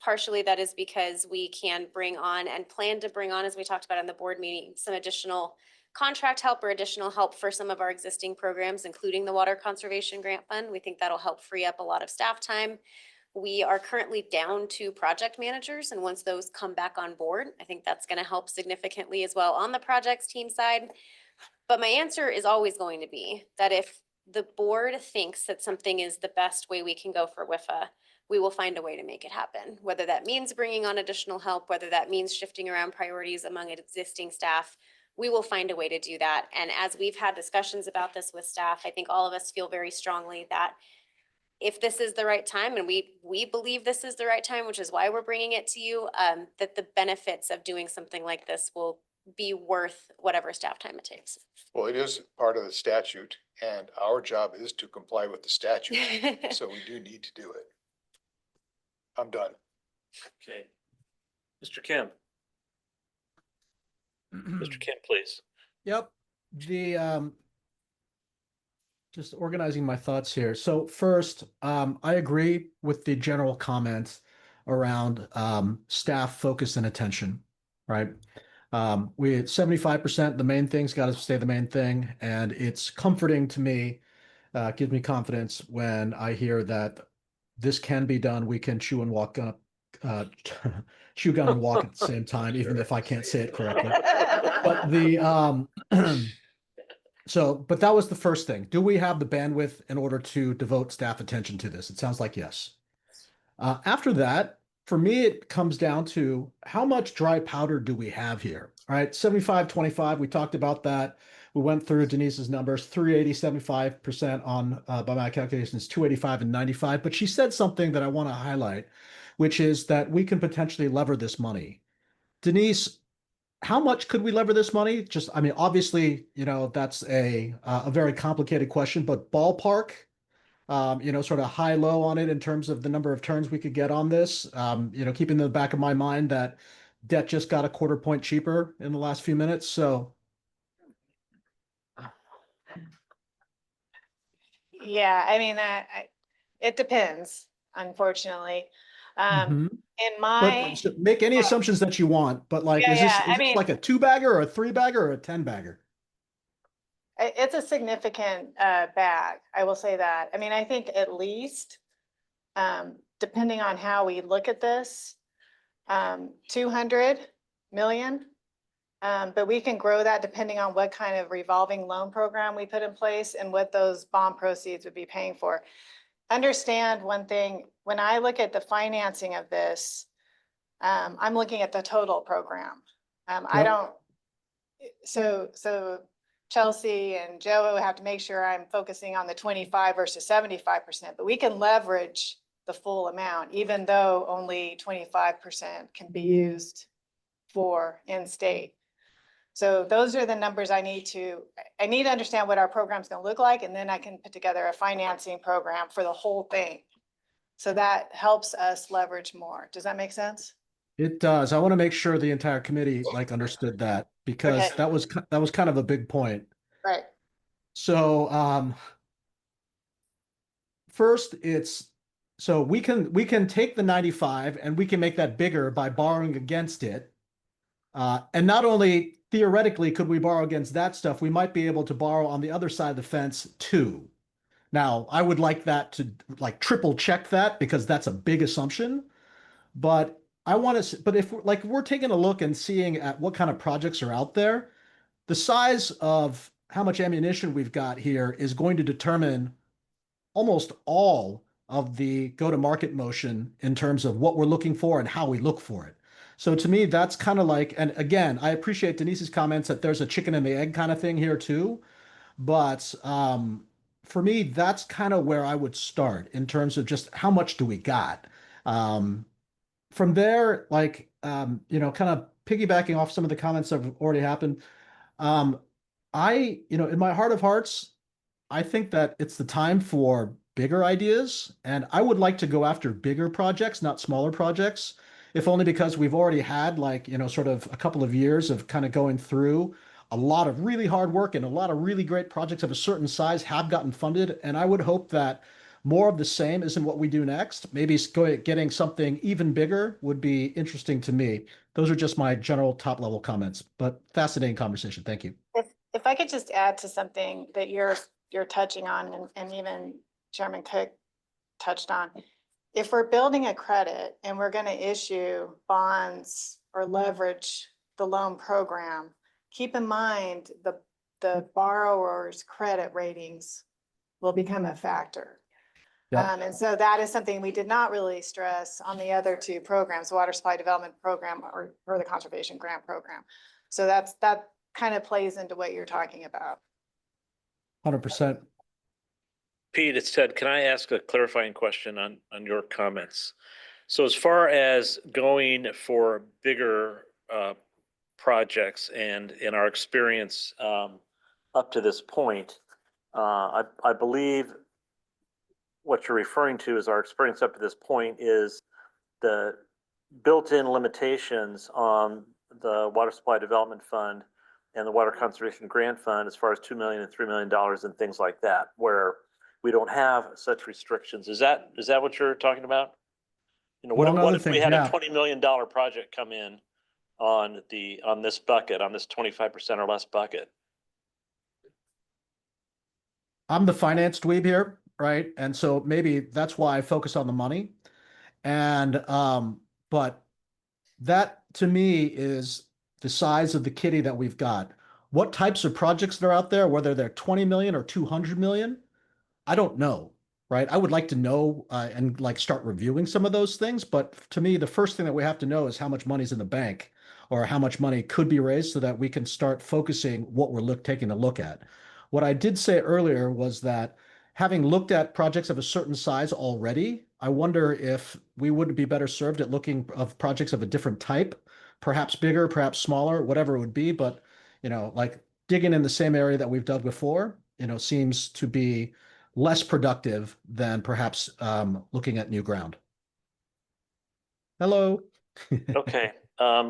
Partially that is because we can bring on and plan to bring on, as we talked about in the board meeting, some additional contract help or additional help for some of our existing programs, including the Water Conservation Grant Fund. We think that'll help free up a lot of staff time. We are currently down to project managers, and once those come back on board, I think that's going to help significantly as well on the projects team side. But my answer is always going to be that if the board thinks that something is the best way we can go for WIFA, we will find a way to make it happen. Whether that means bringing on additional help, whether that means shifting around priorities among existing staff, we will find a way to do that. And as we've had discussions about this with staff, I think all of us feel very strongly that if this is the right time, and we believe this is the right time, which is why we're bringing it to you, that the benefits of doing something like this will be worth whatever staff time it takes. Well, it is part of the statute, and our job is to comply with the statute, so we do need to do it. I'm done. Okay. Mr. Kim. Mr. Kim, please. Yep. Just organizing my thoughts here. So first, I agree with the general comments around staff focus and attention, right? We at 75%, the main thing's got to stay the main thing. And it's comforting to me, gives me confidence when I hear that this can be done. We can chew and walk up, chew gum and walk at the same time, even if I can't say it correctly. But but that was the first thing. Do we have the bandwidth in order to devote staff attention to this? It sounds like yes. After that, for me, it comes down to how much dry powder do we have here? All right, 75-25, we talked about that. We went through Denise's numbers, 380, 75% on, by my calculations, 285 and 95. But she said something that I want to highlight, which is that we can potentially lever this money. Denise, how much could we lever this money? Just, I mean, obviously, that's a very complicated question, but ballpark, sort of high low on it in terms of the number of turns we could get on this. Keeping in the back of my mind that debt just got a quarter point cheaper in the last few minutes. So. Yeah, I mean, it depends, unfortunately. In my, But make any assumptions that you want, but like, is this like a 2-bagger or a 3-bagger or a 10-bagger? it's a significant bag, I will say that. I mean, I think at least, depending on how we look at this, 200 million. But we can grow that depending on what kind of revolving loan program we put in place and what those bond proceeds would be paying for. Understand one thing, when I look at the financing of this, I'm looking at the total program. I don't, so Chelsea and Joe have to make sure I'm focusing on the 25 versus 75%, but we can leverage the full amount, even though only 25% can be used for in-state. So those are the numbers I need to understand what our program's going to look like, and then I can put together a financing program for the whole thing. So that helps us leverage more. Does that make sense? It does. I want to make sure the entire committee understood that, because Okay. that was kind of a big point. Right. So first so we can take the 95 and we can make that bigger by borrowing against it. And not only theoretically could we borrow against that stuff, we might be able to borrow on the other side of the fence too. Now, I would like that to triple check that, because that's a big assumption. But if we're taking a look and seeing at what kind of projects are out there, the size of how much ammunition we've got here is going to determine almost all of the go-to-market motion in terms of what we're looking for and how we look for it. So to me, that's kind of like, and again, I appreciate Denise's comments that there's a chicken and the egg kind of thing here too. But for me, that's kind of where I would start in terms of just how much do we got. From there, kind of piggybacking off some of the comments that have already happened, in my heart of hearts, I think that it's the time for bigger ideas, and I would like to go after bigger projects, not smaller projects, if only because we've already had sort of a couple of years of kind of going through a lot of really hard work, and a lot of really great projects of a certain size have gotten funded. And I would hope that more of the same isn't what we do next. Maybe getting something even bigger would be interesting to me. Those are just my general top level comments, but fascinating conversation. Thank you. If I could just add to something that you're touching on and even Chairman Cook touched on. If we're building a credit and we're going to issue bonds or leverage the loan program, keep in mind the borrower's credit ratings will become a factor. Yep. And so that is something we did not really stress on the other two programs, Water Supply Development Program or the Conservation Grant Program. So that kind of plays into what you're talking about. 100%. Pete, it's Ted. Can I ask a clarifying question on your comments? So as far as going for bigger projects and in our experience up to this point, I believe what you're referring to is our experience up to this point is the built-in limitations on the Water Supply Development Fund and the Water Conservation Grant Fund as far as $2 million and $3 million and things like that, where we don't have such restrictions. Is that what you're talking about? You know, what if we had a $20 million project come in on this bucket, on this 25% or less bucket? I'm the finance dweeb here, right? And so maybe that's why I focus on the money. And but that to me is the size of the kitty that we've got. What types of projects that are out there, whether they're 20 million or 200 million, I don't know, right? I would like to know and like start reviewing some of those things. But to me, the first thing that we have to know is how much money's in the bank or how much money could be raised so that we can start focusing what we're taking a look at. What I did say earlier was that having looked at projects of a certain size already, I wonder if we would be better served at looking of projects of a different type, perhaps bigger, perhaps smaller, whatever it would be. But, like digging in the same area that we've dug before, seems to be less productive than perhaps looking at new ground. Hello. Okay.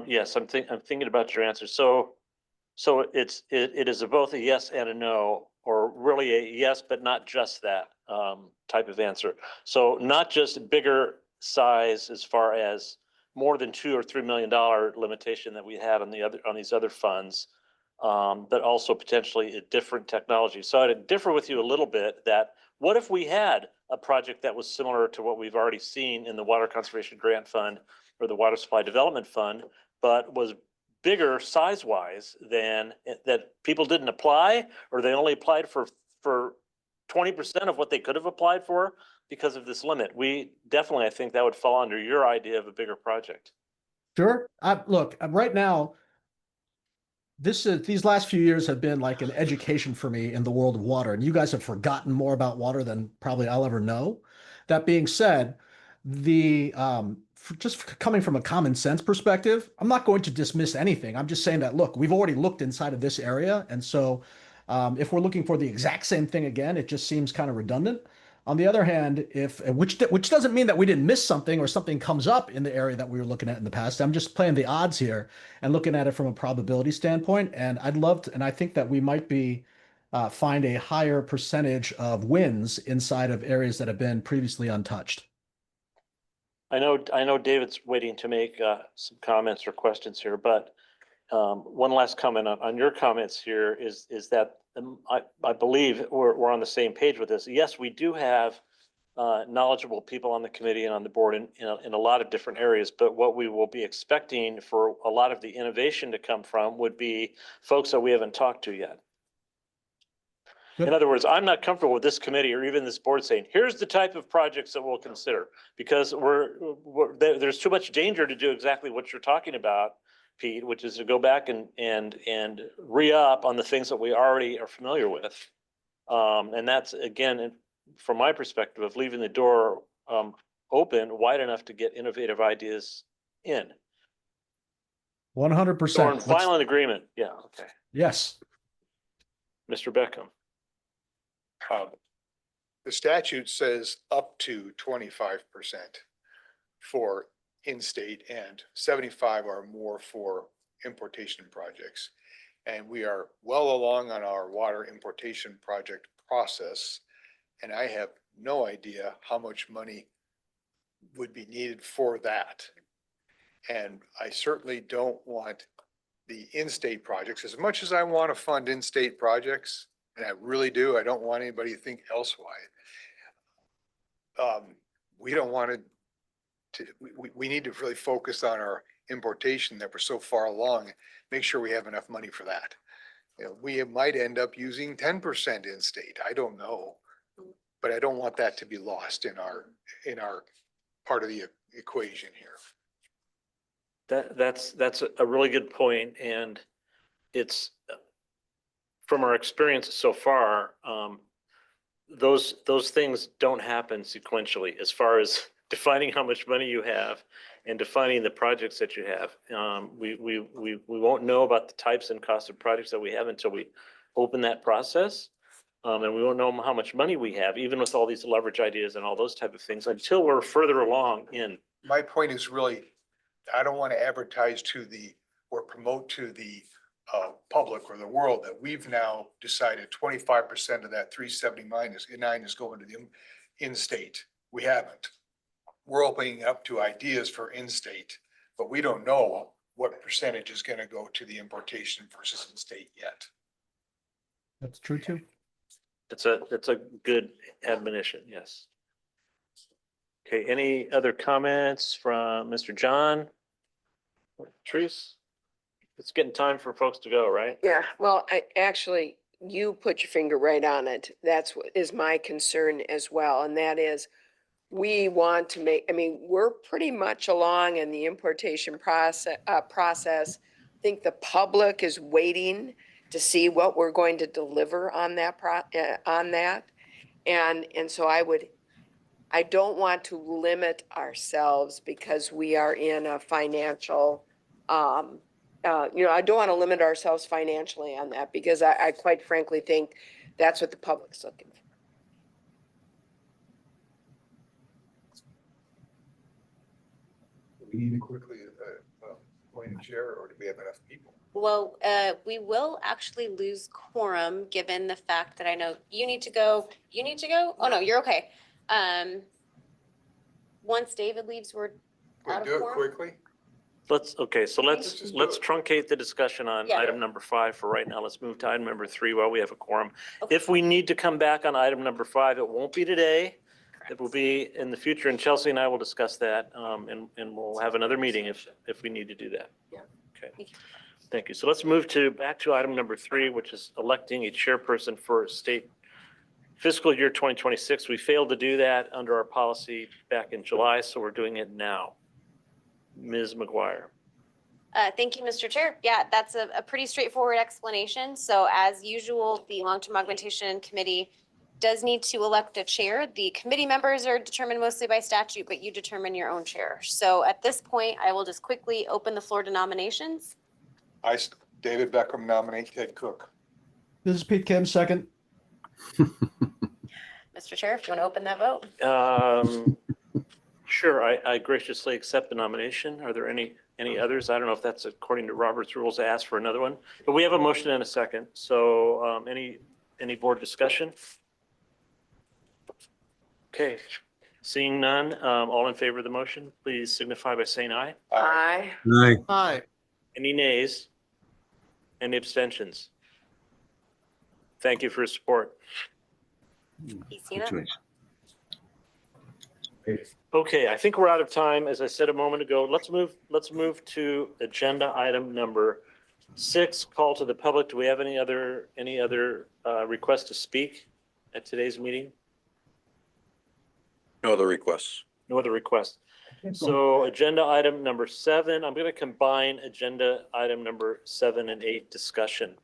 Yes, I'm thinking about your answer. So it is both a yes and a no, or really a yes, but not just that type of answer. So not just bigger size as far as more than $2 or $3 million limitation that we had on these other funds, but also potentially a different technology. So I'd differ with you a little bit that what if we had a project that was similar to what we've already seen in the Water Conservation Grant Fund or the Water Supply Development Fund, but was bigger size-wise than that people didn't apply, or they only applied for 20% of what they could have applied for because of this limit. I think that would fall under your idea of a bigger project. Sure. Look, right now, these last few years have been like an education for me in the world of water, and you guys have forgotten more about water than probably I'll ever know. That being said, just coming from a common sense perspective, I'm not going to dismiss anything. I'm just saying that, look, we've already looked inside of this area. And so if we're looking for the exact same thing again, it just seems kind of redundant. On the other hand, which doesn't mean that we didn't miss something or something comes up in the area that we were looking at in the past. I'm just playing the odds here and looking at it from a probability standpoint. And I think that we might find a higher percentage of wins inside of areas that have been previously untouched. I know David's waiting to make some comments or questions here, but one last comment on your comments here is that I believe we're on the same page with this. Yes, we do have knowledgeable people on the committee and on the board in a lot of different areas, but what we will be expecting for a lot of the innovation to come from would be folks that we haven't talked to yet. Good. In other words, I'm not comfortable with this committee or even this board saying, here's the type of projects that we'll consider, because there's too much danger to do exactly what you're talking about, Pete, which is to go back and re-up on the things that we already are familiar with. And that's, again, from my perspective, of leaving the door open wide enough to get innovative ideas in. 100%. So we're in violent agreement. Yeah, okay. Yes. Mr. Beckham. The statute says up to 25% for in-state and 75 or more for importation projects. And we are well along on our water importation project process. And I have no idea how much money would be needed for that. And I certainly don't want the in-state projects, as much as I want to fund in-state projects, and I really do, I don't want anybody to think elsewise. We don't want we need to really focus on our importation that we're so far along, make sure we have enough money for that. You know, we might end up using 10% in-state, I don't know. But I don't want that to be lost in our part of the equation here. That's a really good point, and it's from our experience so far, those things don't happen sequentially as far as defining how much money you have and defining the projects that you have. We won't know about the types and costs of projects that we have until we open that process. And we won't know how much money we have, even with all these leverage ideas and all those type of things, until we're further along in. My point is really, I don't want to advertise to or promote to the public or the world that we've now decided 25% of that 379 is going to the in-state. We haven't. We're opening up to ideas for in-state, but we don't know what percentage is going to go to the importation versus in-state yet. That's true too. That's a good admonition, yes. Okay, any other comments from Mr. John? Therese? It's getting time for folks to go, right? Yeah, well, actually, you put your finger right on it. That's what is my concern as well. And that is, we want to we're pretty much along in the importation process. I think the public is waiting to see what we're going to deliver on that And so I don't want to limit ourselves because we are in a financial, I don't want to limit ourselves financially on that because I quite frankly think that's what the public's looking for. Do we need to quickly appoint a chair, or do we have enough people? Well, we will actually lose quorum given the fact that I know you need to go. You need to go? Oh, no, you're okay. Once David leaves, we're out of Do it quorum. quickly. Let's Let's just do it. truncate the discussion on Yeah. item number 5 for right now. Let's move to item number 3 while we have a quorum. Okay. If we need to come back on item number 5, it won't be today. Correct. It will be in the future, and Chelsea and I will discuss that, and we'll have another meeting if we need to do that. Yeah. Okay. Thank you. So let's move back to item number 3, which is electing a chairperson for state fiscal year 2026. We failed to do that under our policy back in July, so we're doing it now. Ms. McGuire. Thank you, Mr. Chair. Yeah, that's a pretty straightforward explanation. So as usual, the Long-Term Augmentation Committee does need to elect a chair. The committee members are determined mostly by statute, but you determine your own chair. So at this point, I will just quickly open the floor to nominations. David Beckham nominate Ted Cook. This is Pete Kim, second. Mr. Chair, if you want to open that vote. Sure, I graciously accept the nomination. Are there any others? I don't know if that's according to Robert's rules to ask for another one, but we have a motion and a second. So any board discussion? Okay, seeing none, all in favor of the motion, please signify by saying aye. Aye. Aye. Aye. Any nays? Any abstentions? Thank you for your support. Christina? Good choice. Okay, I think we're out of time. As I said a moment ago, let's move to agenda item number 6, call to the public. Do we have any other requests to speak at today's meeting? No other requests. No other requests. So agenda item number 7, I'm going to combine agenda item number 7 and 8 discussion.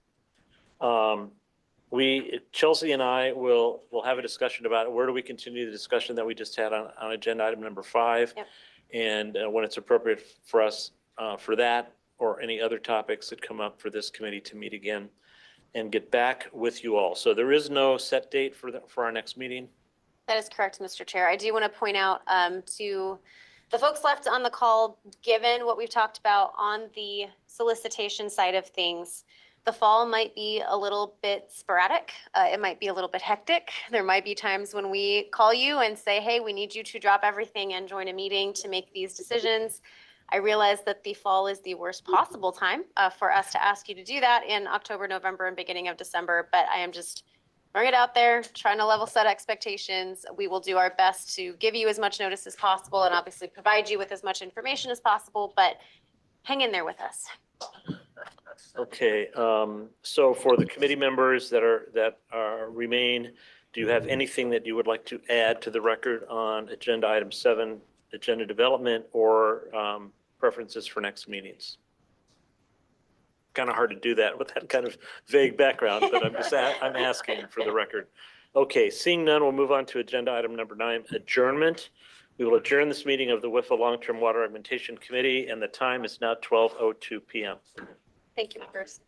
Chelsea and I will have a discussion about where do we continue the discussion that we just had on agenda item number 5. Yep. And when it's appropriate for us for that or any other topics that come up for this committee to meet again and get back with you all. So there is no set date for our next meeting. That is correct, Mr. Chair. I do want to point out to the folks left on the call, given what we've talked about on the solicitation side of things, The fall might be a little bit sporadic. It might be a little bit hectic. There might be times when we call you and say, hey, we need you to drop everything and join a meeting to make these decisions. I realize that the fall is the worst possible time for us to ask you to do that in October, November, and beginning of December, but I am just throwing it out there, trying to level set expectations. We will do our best to give you as much notice as possible and obviously provide you with as much information as possible, but hang in there with us. Okay, so for the committee members that remain, do you have anything that you would like to add to the record on agenda item 7, agenda development, or preferences for next meetings? Kind of hard to do that with that kind of vague background, but I'm asking for the record. Okay, seeing none, we'll move on to agenda item number 9, adjournment. We will adjourn this meeting of the WIFA Long-Term Water Augmentation Committee, and the time is now 12:02 p.m. Thank you, members.